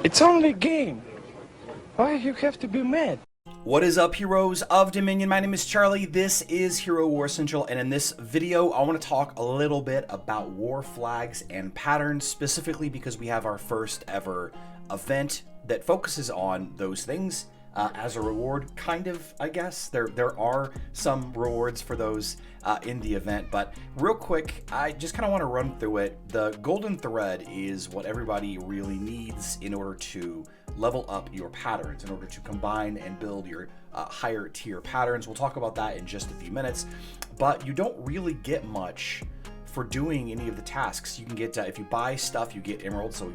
It's only a game. Why you have to be mad? What is up, heroes of Dominion? My name is Charlie. This is Hero War Central, and in this video I want to talk a little bit about war flags and patterns, specifically because we have our first ever event that focuses on those things as a reward, kind of, I guess. There are some rewards for those in the event, but real quick, I just kind of want to run through it. The golden thread is what everybody really needs in order to level up your patterns, in order to combine and build your higher tier patterns. We'll talk about that in just a few minutes, but you don't really get much for doing any of the tasks. You can get, if you buy stuff, you get emeralds, so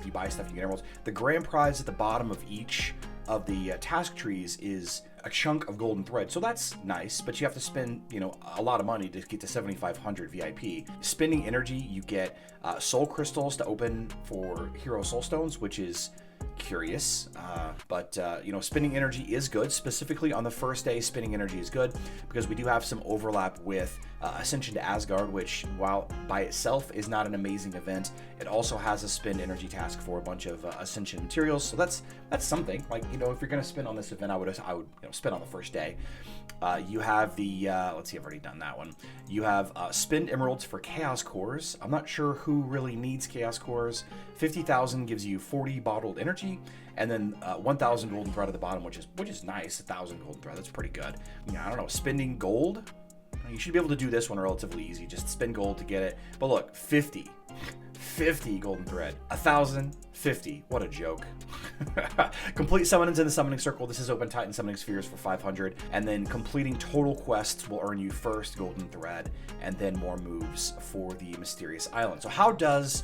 you buy stuff, you get emeralds. The grand prize at the bottom of each of the task trees is a chunk of golden thread, so that's nice, but you have to spend, a lot of money to get to 7,500 VIP. Spending energy, you get soul crystals to open for hero soul stones, which is curious, but spending energy is good. Specifically on the first day, spending energy is good because we do have some overlap with Ascension to Asgard, which, while by itself is not an amazing event, it also has a spend energy task for a bunch of Ascension materials. So that's something. Like, if you're going to spend on this event, I would spend on the first day. You have the let's see, I've already done that one. You have spend emeralds for chaos cores. I'm not sure who really needs chaos cores. 50,000 gives you 40 bottled energy, and then 1,000 golden thread at the bottom, which is nice. 1,000 golden thread, that's pretty good. I don't know, spending gold. You should be able to do this one relatively easy. Just spend gold to get it. But look, 50 golden thread, 1,050. What a joke. Complete summons in the summoning circle. This is open Titan summoning spheres for 500, and then completing total quests will earn you first golden thread and then more moves for the mysterious island. So how does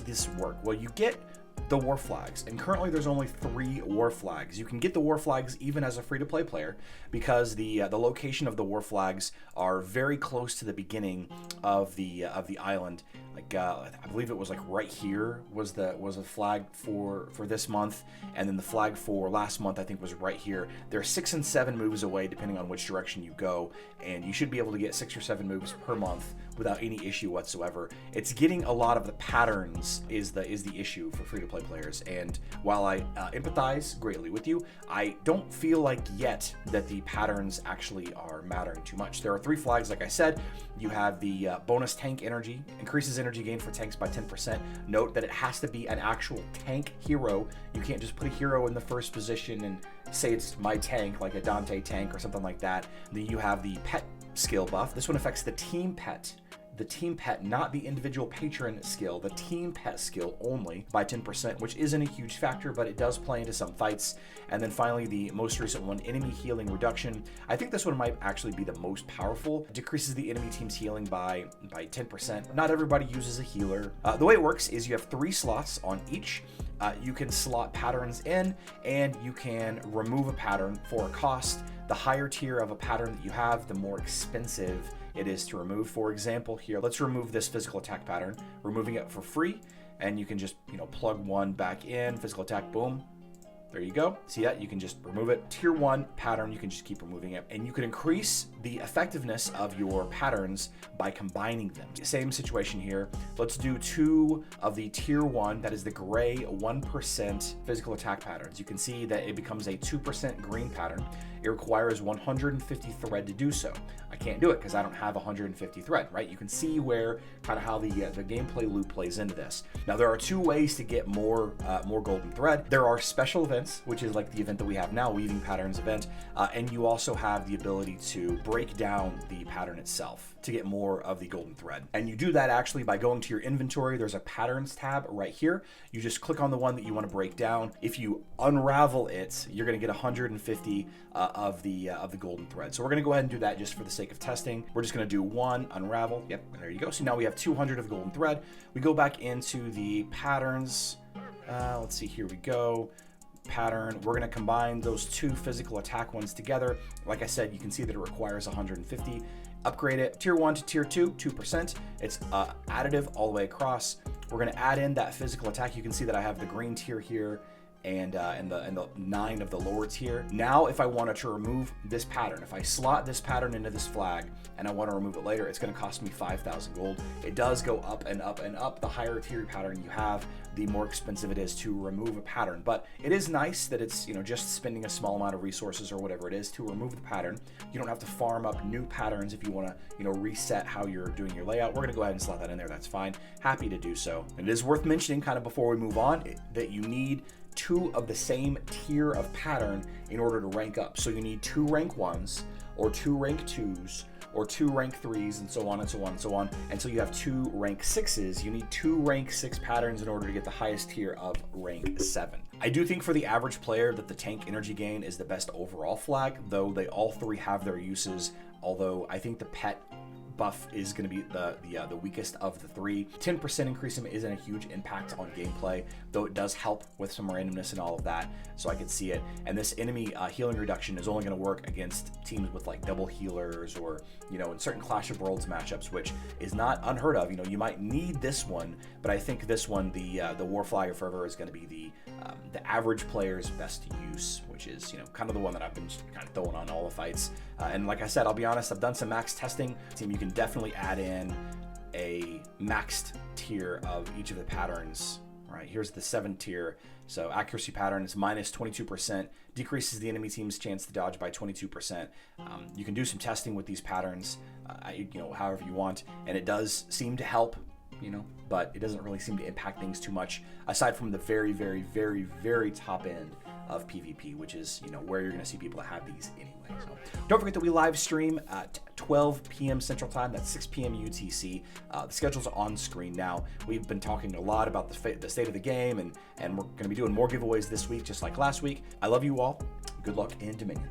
this work? Well, you get the war flags, and currently there's only 3 war flags. You can get the war flags even as a free-to-play player because the location of the war flags are very close to the beginning of the island. Like I believe it was like right here was a flag for this month, and then the flag for last month I think was right here. They're 6 and 7 moves away depending on which direction you go, and you should be able to get 6 or 7 moves per month without any issue whatsoever. It's getting a lot of the patterns is the issue for free-to-play players, and while I empathize greatly with you, I don't feel like yet that the patterns actually are mattering too much. There are 3 flags, like I said. You have the bonus tank energy, increases energy gain for tanks by 10%. Note that it has to be an actual tank hero. You can't just put a hero in the first position and say it's my tank, like a Dante tank or something like that. Then you have the pet skill buff. This one affects the team pet. The team pet, not the individual patron skill, the team pet skill only by 10%, which isn't a huge factor, but it does play into some fights. And then finally, the most recent one, enemy healing reduction. I think this one might actually be the most powerful. It decreases the enemy team's healing by 10%. Not everybody uses a healer. The way it works is you have 3 slots on each. You can slot patterns in, and you can remove a pattern for a cost. The higher tier of a pattern that you have, the more expensive it is to remove. For example, here, let's remove this physical attack pattern, removing it for free, and you can just, plug one back in, physical attack, boom. There you go. See that? You can just remove it. Tier 1 pattern, you can just keep removing it. And you can increase the effectiveness of your patterns by combining them. Same situation here. Let's do 2 of the tier 1, that is the gray 1% physical attack patterns. You can see that it becomes a 2% green pattern. It requires 150 thread to do so. I can't do it because I don't have 150 thread, right? You can see where kind of how the gameplay loop plays into this. Now, there are 2 ways to get more golden thread. There are special events, which is like the event that we have now, Weaving Patterns event, and you also have the ability to break down the pattern itself to get more of the golden thread. And you do that actually by going to your inventory. There's a patterns tab right here. You just click on the one that you want to break down. If you unravel it, you're going to get 150 of the golden thread. So we're going to go ahead and do that just for the sake of testing. We're just going to do 1 unravel. Yep, and there you go. So now we have 200 of golden thread. We go back into the patterns. Let's see, here we go. Pattern. We're going to combine those 2 physical attack ones together. Like I said, you can see that it requires 150. Upgrade it tier 1 to tier 2, 2%. It's additive all the way across. We're going to add in that physical attack. You can see that I have the green tier here and the 9 of the lower tier. Now, if I wanted to remove this pattern, if I slot this pattern into this flag and I want to remove it later, it's going to cost me 5,000 gold. It does go up and up and up. The higher tier pattern you have, the more expensive it is to remove a pattern. But it is nice that it's, you know, just spending a small amount of resources or whatever it is to remove the pattern. You don't have to farm up new patterns if you want to, you know, reset how you're doing your layout. We're going to go ahead and slot that in there. That's fine. Happy to do so. And it is worth mentioning, kind of before we move on, that you need 2 of the same tier of pattern in order to rank up. So you need 2 rank 1s or 2 rank 2s or 2 rank 3s and so on and so on and so on until you have 2 rank 6s. You need 2 rank 6 patterns in order to get the highest tier of rank 7. I do think for the average player that the tank energy gain is the best overall flag, though they all 3 have their uses, although I think the pet buff is going to be the weakest of the 3. 10% increase isn't a huge impact on gameplay, though it does help with some randomness and all of that, so I could see it. And this enemy healing reduction is only going to work against teams with like double healers, or, you know, in certain Clash of Worlds matchups, which is not unheard of. You know, you might need this one, but I think this one, the War Flag of Fervor, is going to be the average player's best use, which is, you know, kind of the one that I've been kind of throwing on all the fights. And like I said, I'll be honest, I've done some max testing. You can definitely add in a maxed tier of each of the patterns. Right, here's the 7 tier. So accuracy pattern is minus 22%, decreases the enemy team's chance to dodge by 22%. You can do some testing with these patterns, you know, however you want, and it does seem to help, you know, but it doesn't really seem to impact things too much, aside from the very, very, very, very top end of PvP, which is, you know, where you're going to see people that have these anyway. So don't forget that we live stream at 12 p.m. Central Time. That's 6 p.m. UTC. The schedule's on screen now. We've been talking a lot about the state of the game, and we're going to be doing more giveaways this week, just like last week. I love you all. Good luck in Dominion.